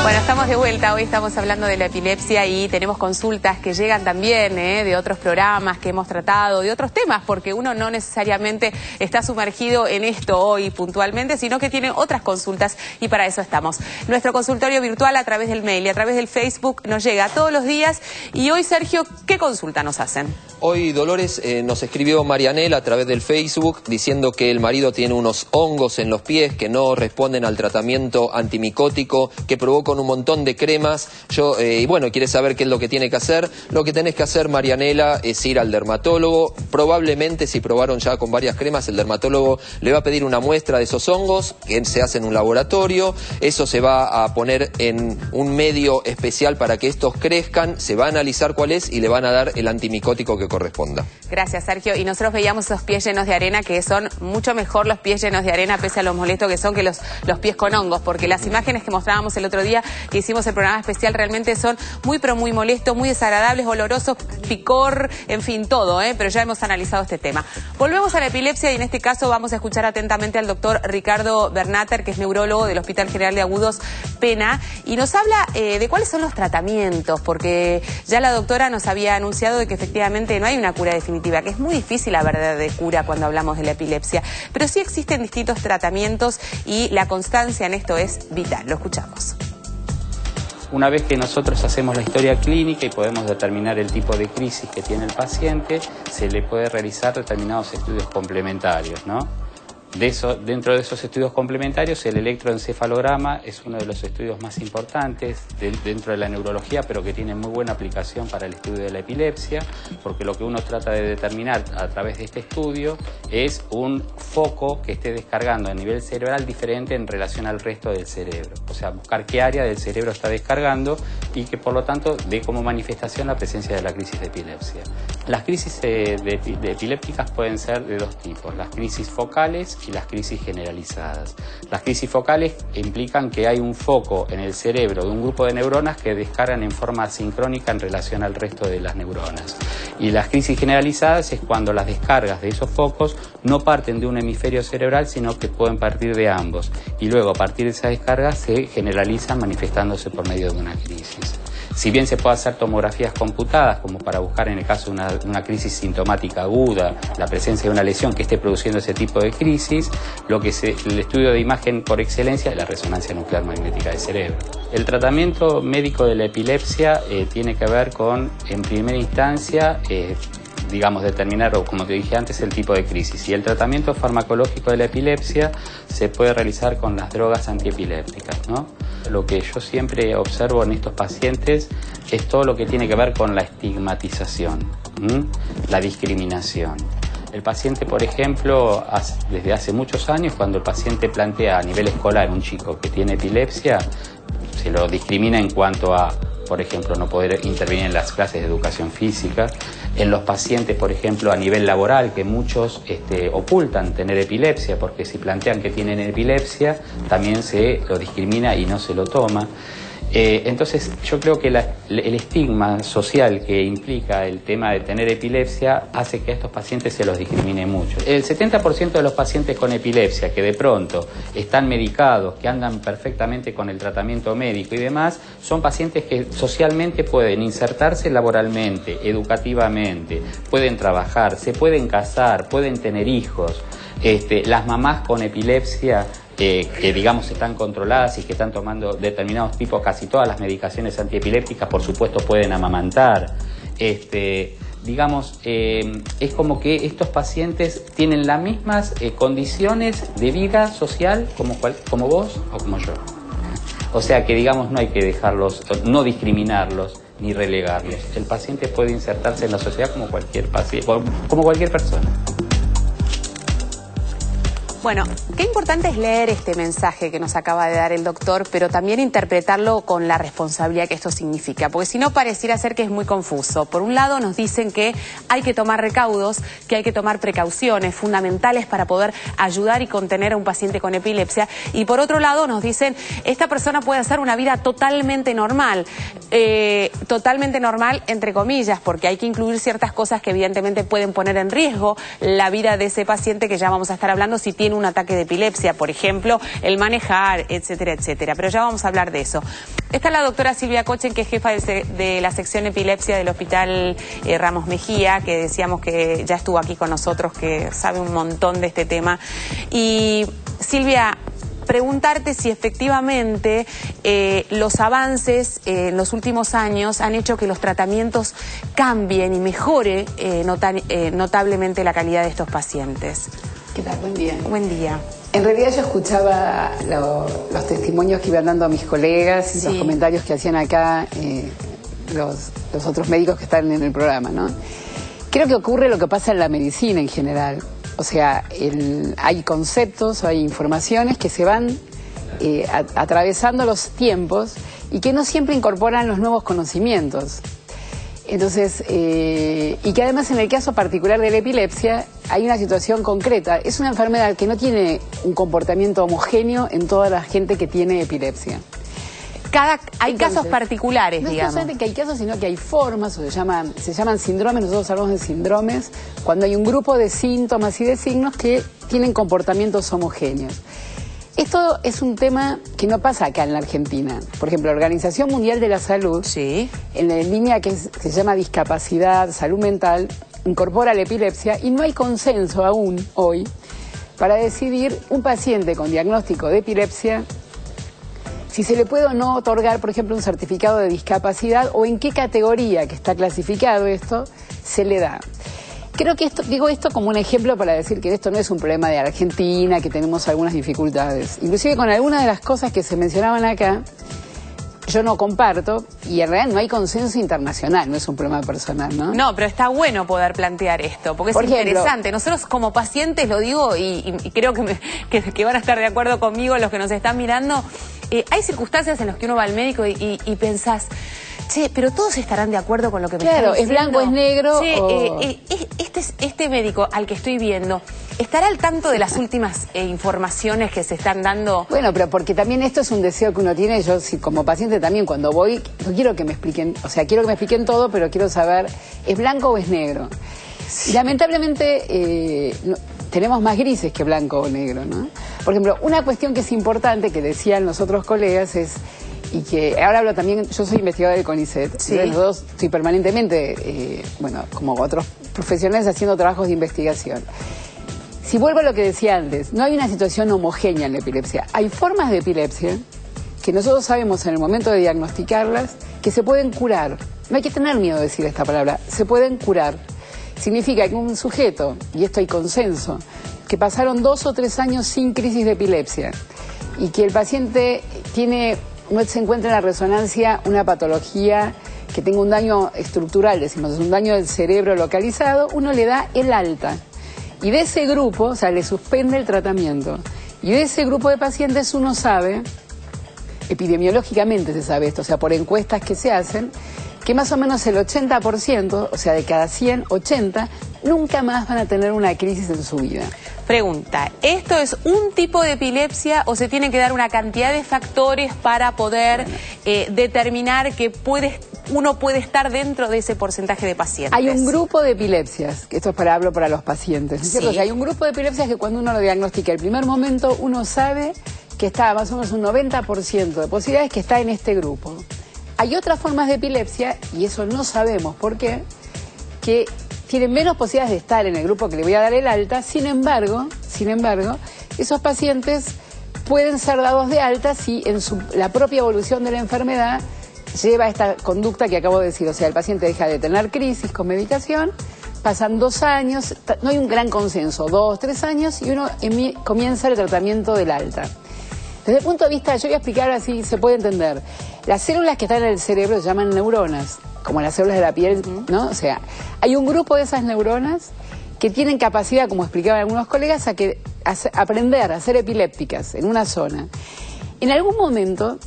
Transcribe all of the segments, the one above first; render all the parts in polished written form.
Bueno, estamos de vuelta. Hoy estamos hablando de la epilepsia y tenemos consultas que llegan también de otros programas que hemos tratado, de otros temas, porque uno no necesariamente está sumergido en esto hoy puntualmente, sino que tiene otras consultas y para eso estamos. Nuestro consultorio virtual a través del mail y a través del Facebook nos llega todos los días. Y hoy, Sergio, ¿qué consulta nos hacen? Hoy Dolores nos escribió Marianela a través del Facebook diciendo que el marido tiene unos hongos en los pies que no responden al tratamiento antimicótico, que provocan un montón de cremas. Y bueno, quiere saber qué es lo que tiene que hacer. Lo que tenés que hacer, Marianela, es ir al dermatólogo. Probablemente, si probaron ya con varias cremas, el dermatólogo le va a pedir una muestra de esos hongos que se hace en un laboratorio. Eso se va a poner en un medio especial para que estos crezcan. Se va a analizar cuál es y le van a dar el antimicótico que corresponda. Gracias, Sergio. Y nosotros veíamos esos pies llenos de arena, que son mucho mejor los pies llenos de arena, pese a lo molesto que son, que los pies con hongos, porque las imágenes que mostrábamos el otro día que hicimos el programa especial realmente son muy, pero muy molestos, muy desagradables, olorosos, picor, en fin, todo, pero ya hemos analizado este tema. Volvemos a la epilepsia y en este caso vamos a escuchar atentamente al doctor Ricardo Bernater, que es neurólogo del Hospital General de Agudos Pena, y nos habla de cuáles son los tratamientos, porque ya la doctora nos había anunciado de que efectivamente no hay una cura definitiva, que es muy difícil hablar de cura cuando hablamos de la epilepsia, pero sí existen distintos tratamientos y la constancia en esto es vital. Lo escuchamos. Una vez que nosotros hacemos la historia clínica y podemos determinar el tipo de crisis que tiene el paciente, se le puede realizar determinados estudios complementarios, ¿no? Dentro de esos estudios complementarios, el electroencefalograma es uno de los estudios más importantes dentro de la neurología, pero que tiene muy buena aplicación para el estudio de la epilepsia, porque lo que uno trata de determinar a través de este estudio es un foco que esté descargando a nivel cerebral diferente en relación al resto del cerebro. O sea, buscar qué área del cerebro está descargando y que por lo tanto dé como manifestación la presencia de la crisis de epilepsia. Las crisis epilépticas pueden ser de dos tipos, las crisis focales y las crisis generalizadas. Las crisis focales implican que hay un foco en el cerebro de un grupo de neuronas que descargan en forma asincrónica en relación al resto de las neuronas. Y las crisis generalizadas es cuando las descargas de esos focos no parten de un hemisferio cerebral, sino que pueden partir de ambos. Y luego, a partir de esas descargas, se generalizan manifestándose por medio de una crisis. Si bien se puede hacer tomografías computadas, como para buscar en el caso de una crisis sintomática aguda, la presencia de una lesión que esté produciendo ese tipo de crisis, el estudio de imagen por excelencia es la resonancia nuclear magnética del cerebro. El tratamiento médico de la epilepsia tiene que ver con, en primera instancia, digamos, determinar, o como te dije antes, el tipo de crisis. Y el tratamiento farmacológico de la epilepsia se puede realizar con las drogas antiepilépticas, ¿no? Lo que yo siempre observo en estos pacientes es todo lo que tiene que ver con la estigmatización, la discriminación. El paciente, por ejemplo, desde hace muchos años, cuando el paciente plantea a nivel escolar un chico que tiene epilepsia, se lo discrimina en cuanto a, por ejemplo, no poder intervenir en las clases de educación física. En los pacientes, por ejemplo, a nivel laboral, que muchos ocultan tener epilepsia, porque si plantean que tienen epilepsia, también se lo discrimina y no se lo toma. Entonces, yo creo que el estigma social que implica el tema de tener epilepsia hace que a estos pacientes se los discrimine mucho. El 70% de los pacientes con epilepsia que de pronto están medicados, que andan perfectamente con el tratamiento médico y demás, son pacientes que socialmente pueden insertarse laboralmente, educativamente, pueden trabajar, se pueden casar, pueden tener hijos. Las mamás con epilepsia que digamos están controladas y que están tomando determinados tipos, casi todas las medicaciones antiepilépticas, por supuesto pueden amamantar. Digamos, es como que estos pacientes tienen las mismas condiciones de vida social como vos o como yo. O sea que, digamos, no hay que dejarlos, no discriminarlos ni relegarlos. El paciente puede insertarse en la sociedad como cualquier paciente, como cualquier persona. Bueno, qué importante es leer este mensaje que nos acaba de dar el doctor, pero también interpretarlo con la responsabilidad que esto significa, porque si no pareciera ser que es muy confuso. Por un lado nos dicen que hay que tomar recaudos, que hay que tomar precauciones fundamentales para poder ayudar y contener a un paciente con epilepsia, y por otro lado nos dicen, esta persona puede hacer una vida totalmente normal entre comillas, porque hay que incluir ciertas cosas que evidentemente pueden poner en riesgo la vida de ese paciente, que ya vamos a estar hablando si tiene en un ataque de epilepsia, por ejemplo, el manejar, etcétera, etcétera. Pero ya vamos a hablar de eso. Está la doctora Silvia Kochen, que es jefa de la sección epilepsia del Hospital Ramos Mejía, que decíamos que ya estuvo aquí con nosotros, que sabe un montón de este tema. Y Silvia, preguntarte si efectivamente los avances en los últimos años han hecho que los tratamientos cambien y mejore notablemente la calidad de estos pacientes. ¿Qué tal? Buen día. Buen día. En realidad yo escuchaba los testimonios que iban dando a mis colegas y los comentarios que hacían acá los otros médicos que están en el programa, ¿no? Creo que ocurre lo que pasa en la medicina en general. O sea, hay conceptos, hay informaciones que se van atravesando los tiempos y que no siempre incorporan los nuevos conocimientos. Entonces, y que además en el caso particular de la epilepsia hay una situación concreta. Es una enfermedad que no tiene un comportamiento homogéneo en toda la gente que tiene epilepsia. Hay casos particulares, no digamos. No solamente que hay casos, sino que hay formas, o se llaman síndromes. Nosotros hablamos de síndromes cuando hay un grupo de síntomas y de signos que tienen comportamientos homogéneos. Esto es un tema que no pasa acá en la Argentina. Por ejemplo, la Organización Mundial de la Salud, en la línea que se llama discapacidad, salud mental, incorpora la epilepsia y no hay consenso aún hoy para decidir un paciente con diagnóstico de epilepsia si se le puede o no otorgar, por ejemplo, un certificado de discapacidad o en qué categoría que está clasificado esto se le da. Creo que digo esto como un ejemplo para decir que esto no es un problema de Argentina, que tenemos algunas dificultades. Inclusive con algunas de las cosas que se mencionaban acá, yo no comparto y en realidad no hay consenso internacional, no es un problema personal, ¿no? No, pero está bueno poder plantear esto, porque es interesante. Nosotros como pacientes, lo digo y creo que van a estar de acuerdo conmigo los que nos están mirando, hay circunstancias en las que uno va al médico y pensás, che, pero todos estarán de acuerdo con lo que me están diciendo. Claro, es blanco, es negro. Che, este médico al que estoy viendo, ¿estará al tanto de las últimas informaciones que se están dando? Bueno, pero porque también esto es un deseo que uno tiene. Yo, como paciente también, cuando voy, no quiero que me expliquen, o sea, quiero que me expliquen todo, pero quiero saber, ¿es blanco o es negro? Y lamentablemente tenemos más grises que blanco o negro, ¿no? Por ejemplo, una cuestión que es importante, que decían los otros colegas, es, y que ahora hablo también, yo soy investigadora del CONICET, los dos estoy permanentemente, como otros profesionales, haciendo trabajos de investigación. Si vuelvo a lo que decía antes, no hay una situación homogénea en la epilepsia. Hay formas de epilepsia que nosotros sabemos en el momento de diagnosticarlas que se pueden curar. No hay que tener miedo de decir esta palabra, se pueden curar. Significa que un sujeto, y esto hay consenso, que pasaron 2 o 3 años sin crisis de epilepsia y que el paciente no se encuentra en la resonancia una patología que tenga un daño estructural, decimos, un daño del cerebro localizado, uno le da el alta. Y de ese grupo, o sea, le suspende el tratamiento. Y de ese grupo de pacientes uno sabe, epidemiológicamente se sabe esto, o sea, por encuestas que se hacen, que más o menos el 80%, o sea, de cada 100, 80, nunca más van a tener una crisis en su vida. Pregunta, ¿esto es un tipo de epilepsia o se tiene que dar una cantidad de factores para poder determinar que uno puede estar dentro de ese porcentaje de pacientes? Hay un grupo de epilepsias, que esto hablo para los pacientes, ¿no es cierto? O sea, hay un grupo de epilepsias que cuando uno lo diagnostica el primer momento, uno sabe que está más o menos un 90% de posibilidades que está en este grupo. Hay otras formas de epilepsia, y eso no sabemos por qué, que tienen menos posibilidades de estar en el grupo que le voy a dar el alta. Sin embargo, esos pacientes pueden ser dados de alta si en la propia evolución de la enfermedad lleva esta conducta que acabo de decir. O sea, el paciente deja de tener crisis con medicación, pasan 2 años, no hay un gran consenso, 2, 3 años, y uno comienza el tratamiento del alta. Desde el punto de vista, yo voy a explicar así, se puede entender. Las células que están en el cerebro se llaman neuronas, como las células de la piel, ¿no? O sea, hay un grupo de esas neuronas que tienen capacidad, como explicaban algunos colegas, a aprender a ser epilépticas en una zona. En algún momento,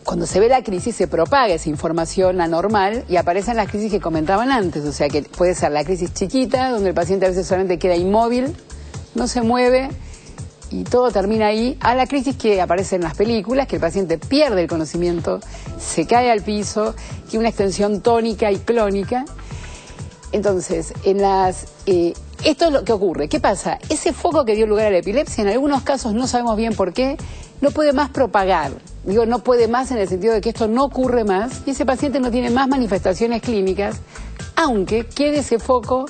cuando se ve la crisis, se propaga esa información anormal y aparecen las crisis que comentaban antes. O sea, que puede ser la crisis chiquita, donde el paciente a veces solamente queda inmóvil, no se mueve, y todo termina ahí, a la crisis que aparece en las películas, que el paciente pierde el conocimiento, se cae al piso, tiene una extensión tónica y clónica. Entonces, esto es lo que ocurre. ¿Qué pasa? Ese foco que dio lugar a la epilepsia, en algunos casos no sabemos bien por qué, no puede más propagar. Digo, no puede más en el sentido de que esto no ocurre más y ese paciente no tiene más manifestaciones clínicas, aunque quede ese foco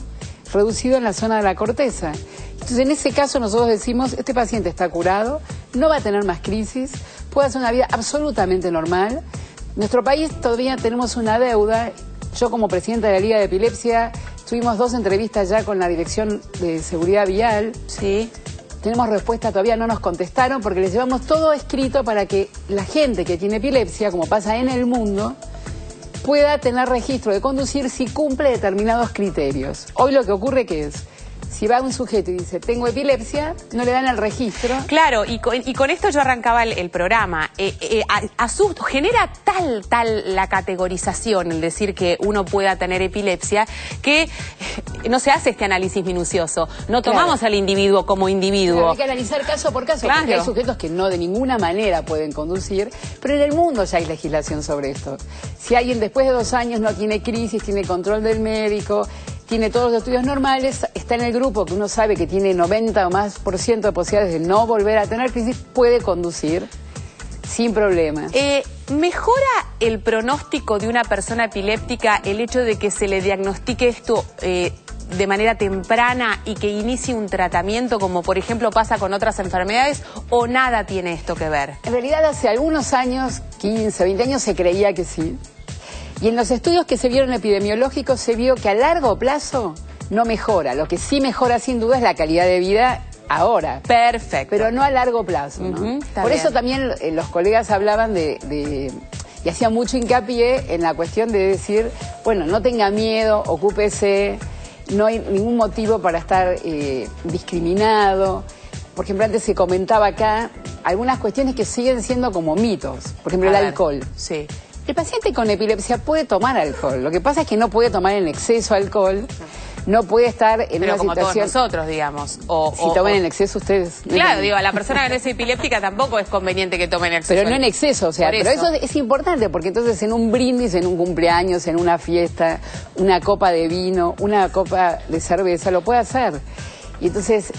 reducido en la zona de la corteza. Entonces, en ese caso nosotros decimos, este paciente está curado, no va a tener más crisis, puede hacer una vida absolutamente normal. En nuestro país todavía tenemos una deuda. Yo, como presidenta de la Liga de Epilepsia, tuvimos 2 entrevistas ya con la Dirección de Seguridad Vial. Sí. Tenemos respuesta, todavía no nos contestaron porque les llevamos todo escrito para que la gente que tiene epilepsia, como pasa en el mundo, pueda tener registro de conducir si cumple determinados criterios. Hoy lo que ocurre que es, si va un sujeto y dice, tengo epilepsia, no le dan el registro. Claro, y con esto yo arrancaba el programa. Genera tal la categorización, el decir que uno pueda tener epilepsia, que no se hace este análisis minucioso. No tomamos al individuo como individuo. Claro, hay que analizar caso por caso, claro, porque hay sujetos que no de ninguna manera pueden conducir, pero en el mundo ya hay legislación sobre esto. Si alguien después de 2 años no tiene crisis, tiene control del médico, tiene todos los estudios normales, está en el grupo que uno sabe que tiene 90 o más % de posibilidades de no volver a tener crisis, puede conducir sin problema. ¿Mejora el pronóstico de una persona epiléptica el hecho de que se le diagnostique esto de manera temprana y que inicie un tratamiento, como por ejemplo pasa con otras enfermedades, o nada tiene esto que ver? En realidad hace algunos años, 15, 20 años, se creía que sí. Y en los estudios que se vieron epidemiológicos se vio que a largo plazo no mejora. Lo que sí mejora sin duda es la calidad de vida ahora. Perfecto. Pero no a largo plazo, ¿no? Por eso también los colegas hablaban y hacían mucho hincapié en la cuestión de decir, bueno, no tenga miedo, ocúpese, no hay ningún motivo para estar discriminado. Por ejemplo, antes se comentaba acá algunas cuestiones que siguen siendo como mitos. Por ejemplo, el alcohol. Sí. El paciente con epilepsia puede tomar alcohol. Lo que pasa es que no puede tomar en exceso alcohol. No puede estar en una como situación... todos nosotros, digamos. Si toman en exceso ustedes... Claro, digo, a la persona que no es epiléptica tampoco es conveniente que tome en exceso. Pero no en exceso, o sea, pero eso es importante, porque entonces en un brindis, en un cumpleaños, en una fiesta, una copa de vino, una copa de cerveza, lo puede hacer. Y entonces...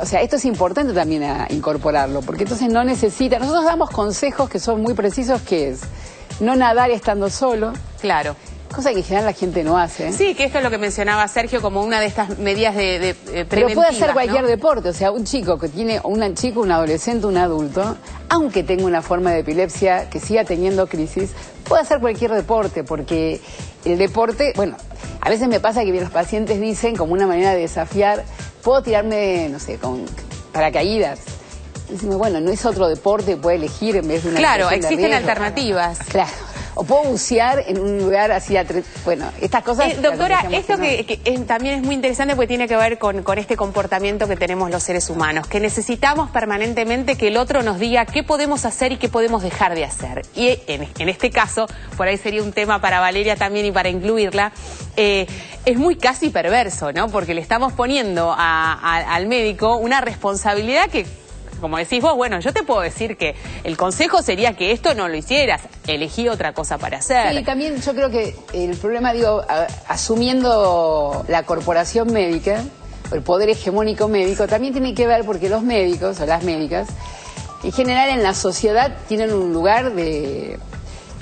o sea, esto es importante también a incorporarlo, porque entonces no necesita... Nosotros damos consejos que son muy precisos, que es no nadar estando solo. Claro. Cosa que en general la gente no hace. Sí, que esto es lo que mencionaba Sergio como una de estas medidas de preventivas. Pero puede hacer cualquier ¿no? deporte, o sea, un chico que tiene, un adolescente, un adulto, aunque tenga una forma de epilepsia que siga teniendo crisis, puede hacer cualquier deporte, porque el deporte, bueno, a veces me pasa que los pacientes dicen como una manera de desafiar, puedo tirarme, no sé, con paracaídas. Decimos, bueno, no es otro deporte que puede elegir en vez de una... Claro, existen alternativas. Claro. O puedo bucear en un lugar así, bueno, estas cosas... Doctora, esto que también es muy interesante porque tiene que ver con este comportamiento que tenemos los seres humanos, que necesitamos permanentemente que el otro nos diga qué podemos hacer y qué podemos dejar de hacer. Y en este caso, por ahí sería un tema para Valeria también y para incluirla, es muy casi perverso, ¿no? Porque le estamos poniendo al médico una responsabilidad que... Como decís vos, bueno, yo te puedo decir que el consejo sería que esto no lo hicieras, elegí otra cosa para hacer. Sí, también yo creo que el problema, digo, asumiendo la corporación médica, el poder hegemónico médico, también tiene que ver porque los médicos o las médicas, en general en la sociedad tienen un lugar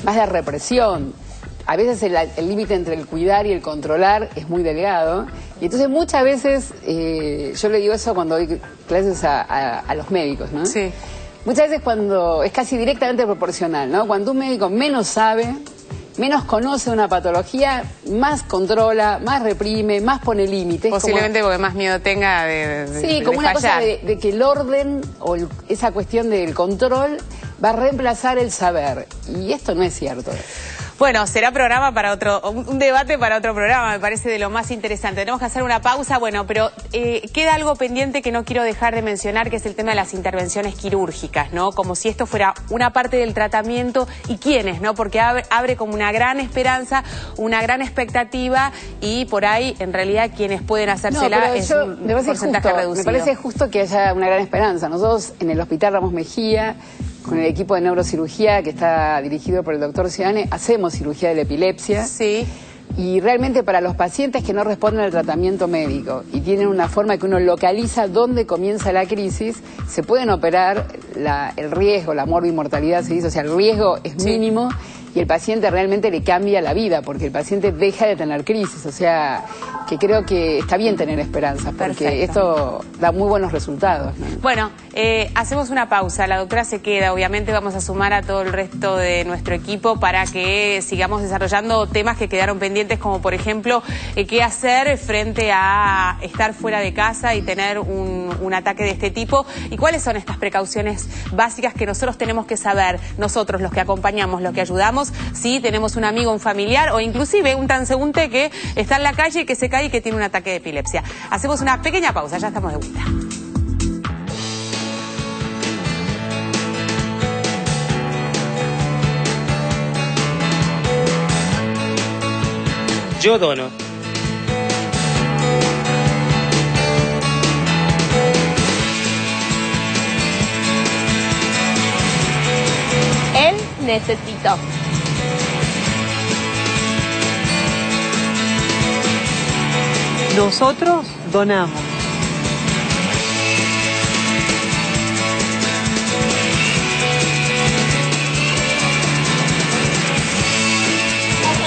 más de represión. A veces el límite entre el cuidar y el controlar es muy delgado. Y entonces muchas veces, yo le digo eso cuando doy clases a los médicos, ¿no? Sí. Muchas veces cuando es casi directamente proporcional, ¿no? Cuando un médico menos sabe, menos conoce una patología, más controla, más reprime, más pone límites. Posiblemente porque más miedo tenga sí, como una cosa de que el orden o esa cuestión del control va a reemplazar el saber. Y esto no es cierto. Bueno, será programa para un debate para otro programa, me parece de lo más interesante. Tenemos que hacer una pausa, bueno, pero queda algo pendiente que no quiero dejar de mencionar, que es el tema de las intervenciones quirúrgicas, ¿no? Como si esto fuera una parte del tratamiento y quiénes, ¿no? Porque abre como una gran esperanza, una gran expectativa y por ahí, en realidad, quienes pueden hacérsela es un porcentaje reducido. Me parece justo que haya una gran esperanza. Nosotros en el Hospital Ramos Mejía, con el equipo de neurocirugía que está dirigido por el doctor Ciane, hacemos cirugía de la epilepsia. Sí. Y realmente para los pacientes que no responden al tratamiento médico y tienen una forma que uno localiza dónde comienza la crisis, se pueden operar el riesgo, la morbimortalidad se dice, o sea, el riesgo es mínimo y el paciente realmente le cambia la vida porque el paciente deja de tener crisis, o sea, que creo que está bien tener esperanza porque esto da muy buenos resultados, ¿no? Bueno, hacemos una pausa, la doctora se queda, obviamente vamos a sumar a todo el resto de nuestro equipo para que sigamos desarrollando temas que quedaron pendientes, como por ejemplo, qué hacer frente a estar fuera de casa y tener un ataque de este tipo, y cuáles son estas precauciones básicas que nosotros tenemos que saber, nosotros los que acompañamos, los que ayudamos, si tenemos un amigo, un familiar o inclusive un transeúnte que está en la calle y que se cae y que tiene un ataque de epilepsia. Hacemos una pequeña pausa, ya estamos de vuelta. Yo dono. Él necesitó. Nosotros donamos.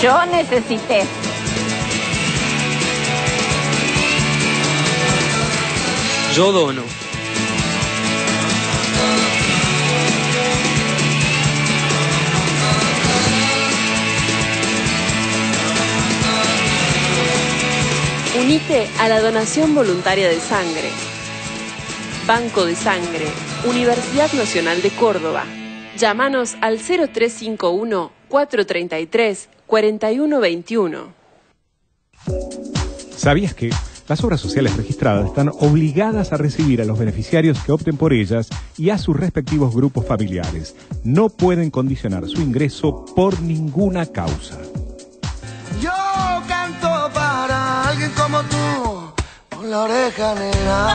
Yo necesité. Yo dono. Unite a la donación voluntaria de sangre. Banco de Sangre, Universidad Nacional de Córdoba. Llámanos al 0351-433-4121. ¿Sabías que las obras sociales registradas están obligadas a recibir a los beneficiarios que opten por ellas y a sus respectivos grupos familiares? No pueden condicionar su ingreso por ninguna causa. Yo canto para alguien como tú, por la oreja negra.